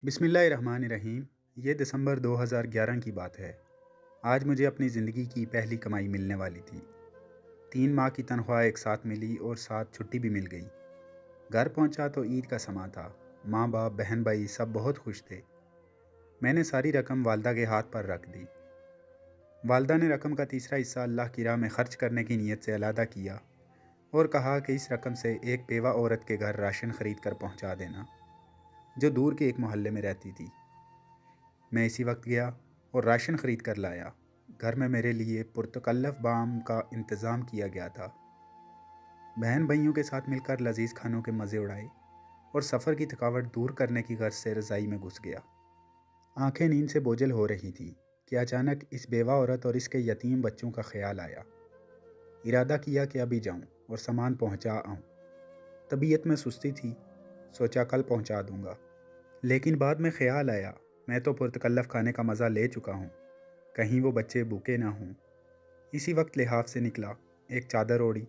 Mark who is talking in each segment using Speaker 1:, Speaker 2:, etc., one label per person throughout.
Speaker 1: बिस्मिल्लाहिर्रहमानिर्रहीम। ये दिसंबर 2011 की बात है। आज मुझे अपनी ज़िंदगी की पहली कमाई मिलने वाली थी। 3 माह की तनख्वाह एक साथ मिली और साथ छुट्टी भी मिल गई। घर पहुंचा तो ईद का समा था। माँ बाप बहन भाई सब बहुत खुश थे। मैंने सारी रकम वालदा के हाथ पर रख दी। वालदा ने रकम का तीसरा हिस्सा अल्लाह की राह में ख़र्च करने की नीयत से अलहदा किया और कहा कि इस रकम से एक बेवा औरत के घर राशन ख़रीद कर पहुँचा देना, जो दूर के एक मोहल्ले में रहती थी। मैं इसी वक्त गया और राशन ख़रीद कर लाया। घर में मेरे लिए पुरतकल्लफ बाम का इंतज़ाम किया गया था। बहन भाइयों के साथ मिलकर लजीज खानों के मज़े उड़ाए और सफ़र की थकावट दूर करने की गर्ज से रज़ाई में घुस गया। आंखें नींद से बोझल हो रही थी कि अचानक इस बेवा औरत और इसके यतीम बच्चों का ख्याल आया। इरादा किया कि अभी जाऊं और सामान पहुंचा आऊं। तबीयत में सुस्ती थी, सोचा कल पहुंचा दूंगा। लेकिन बाद में ख्याल आया, मैं तो पुरतकल्लफ खाने का मज़ा ले चुका हूँ, कहीं वो बच्चे भूखे ना हों। इसी वक्त लिहाफ से निकला, एक चादर ओढ़ी,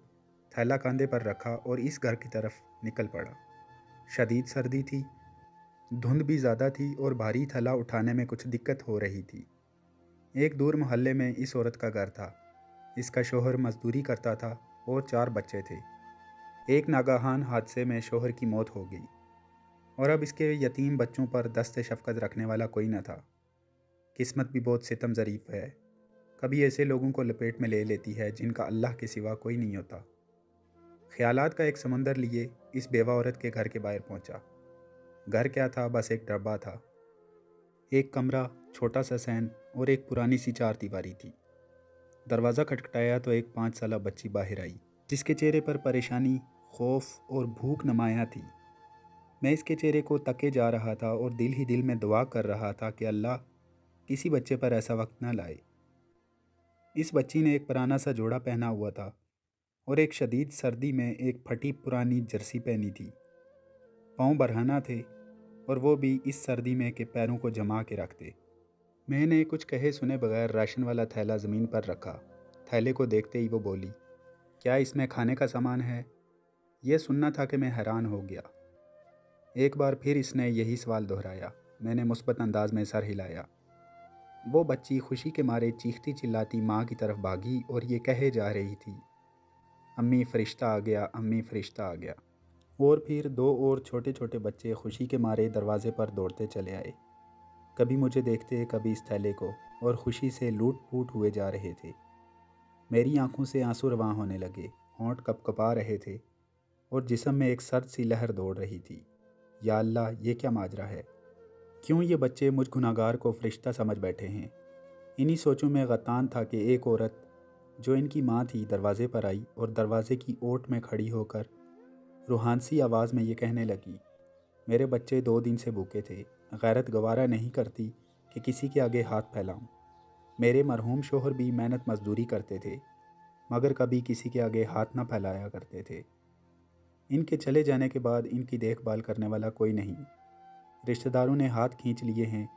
Speaker 1: थैला कंधे पर रखा और इस घर की तरफ निकल पड़ा। शदीद सर्दी थी, धुंध भी ज़्यादा थी और भारी थैला उठाने में कुछ दिक्कत हो रही थी। एक दूर मोहल्ले में इस औरत का घर था। इसका शोहर मजदूरी करता था और 4 बच्चे थे। एक नागाहान हादसे में शोहर की मौत हो गई और अब इसके यतीम बच्चों पर दस्ते शफ़क़त रखने वाला कोई न था। किस्मत भी बहुत सितम ज़रीफ़ है, कभी ऐसे लोगों को लपेट में ले लेती है जिनका अल्लाह के सिवा कोई नहीं होता। ख्यालात का एक समंदर लिए इस बेवा औरत के घर के बाहर पहुंचा। घर क्या था, बस एक डब्बा था। एक कमरा, छोटा सा सैन और एक पुरानी सी चारदीवारी थी। दरवाज़ा खटखटाया तो एक 5 साला बच्ची बाहर आई, जिसके चेहरे पर परेशानी, खौफ और भूख नुमायाँ थी। मैं इसके चेहरे को तके जा रहा था और दिल ही दिल में दुआ कर रहा था कि अल्लाह किसी बच्चे पर ऐसा वक्त न लाए। इस बच्ची ने एक पुराना सा जोड़ा पहना हुआ था और एक शदीद सर्दी में एक फटी पुरानी जर्सी पहनी थी। पाँव बरहना थे और वो भी इस सर्दी में के पैरों को जमा के रखते। मैंने कुछ कहे सुने बगैर राशन वाला थैला ज़मीन पर रखा। थैले को देखते ही वो बोली, क्या इसमें खाने का सामान है? यह सुनना था कि मैं हैरान हो गया। एक बार फिर इसने यही सवाल दोहराया। मैंने मुस्बत अंदाज में सर हिलाया। वो बच्ची खुशी के मारे चीखती चिल्लाती माँ की तरफ भागी और ये कहे जा रही थी, अम्मी फ़रिश्ता आ गया, अम्मी फ़रिश्ता आ गया। और फिर 2 और छोटे छोटे बच्चे खुशी के मारे दरवाजे पर दौड़ते चले आए। कभी मुझे देखते, कभी इस थैले को, और खुशी से लूट फूट हुए जा रहे थे। मेरी आंखों से आंसू रवां होने लगे, होंठ कपकपा रहे थे और जिस्म में एक सर्द सी लहर दौड़ रही थी। या अल्लाह, ये क्या माजरा है? क्यों ये बच्चे मुझ गुनाहगार को फ़रिश्ता समझ बैठे हैं? इन्हीं सोचों में गतान था कि एक औरत जो इनकी माँ थी दरवाज़े पर आई और दरवाज़े की ओट में खड़ी होकर रूहानसी आवाज़ में ये कहने लगी, मेरे बच्चे 2 दिन से भूखे थे। गैरत गवारा नहीं करती कि किसी के आगे हाथ फैलाऊं। मेरे मरहूम शोहर भी मेहनत मजदूरी करते थे, मगर कभी किसी के आगे हाथ न फैलाया करते थे। इनके चले जाने के बाद इनकी देखभाल करने वाला कोई नहीं। रिश्तेदारों ने हाथ खींच लिए हैं,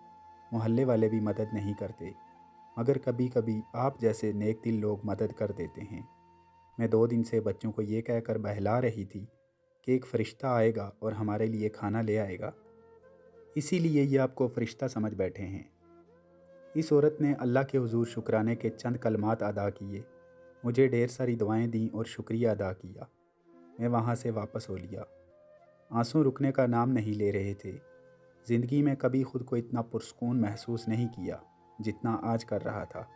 Speaker 1: मोहल्ले वाले भी मदद नहीं करते, मगर कभी कभी आप जैसे नेक दिल लोग मदद कर देते हैं। मैं 2 दिन से बच्चों को ये कहकर बहला रही थी कि एक फ़रिश्ता आएगा और हमारे लिए खाना ले आएगा, इसीलिए ये आपको फ़रिश्ता समझ बैठे हैं। इस औरत ने अल्लाह के हुजूर शुक्राने के चंद कलमात अदा किए, मुझे ढेर सारी दुआएं दी और शुक्रिया अदा किया। मैं वहाँ से वापस हो लिया। आंसू रुकने का नाम नहीं ले रहे थे। ज़िंदगी में कभी खुद को इतना पुरस्कून महसूस नहीं किया जितना आज कर रहा था,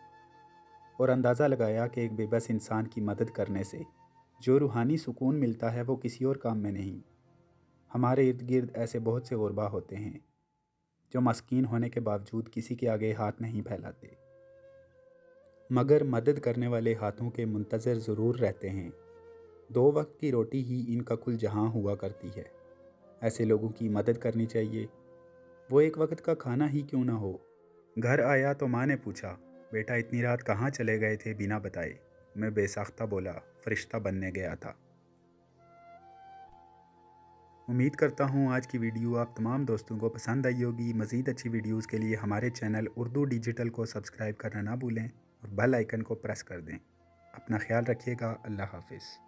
Speaker 1: और अंदाज़ा लगाया कि एक बेबस इंसान की मदद करने से जो रूहानी सुकून मिलता है वो किसी और काम में नहीं। हमारे इर्द गिर्द ऐसे बहुत से गुरबा होते हैं जो मस्कीन होने के बावजूद किसी के आगे हाथ नहीं फैलाते, मगर मदद करने वाले हाथों के मुंतज़र ज़रूर रहते हैं। 2 वक्त की रोटी ही इनका कुल जहां हुआ करती है। ऐसे लोगों की मदद करनी चाहिए, वो एक वक्त का खाना ही क्यों ना हो। घर आया तो माँ ने पूछा, बेटा इतनी रात कहाँ चले गए थे बिना बताए? मैं बेसाख्ता बोला, फ़रिश्ता बनने गया था। उम्मीद करता हूँ आज की वीडियो आप तमाम दोस्तों को पसंद आई होगी। मज़ीद अच्छी वीडियोज़ के लिए हमारे चैनल उर्दू डिजिटल को सब्सक्राइब करना ना भूलें और बेल आइकन को प्रेस कर दें। अपना ख्याल रखिएगा। अल्लाह हाफ़िज़।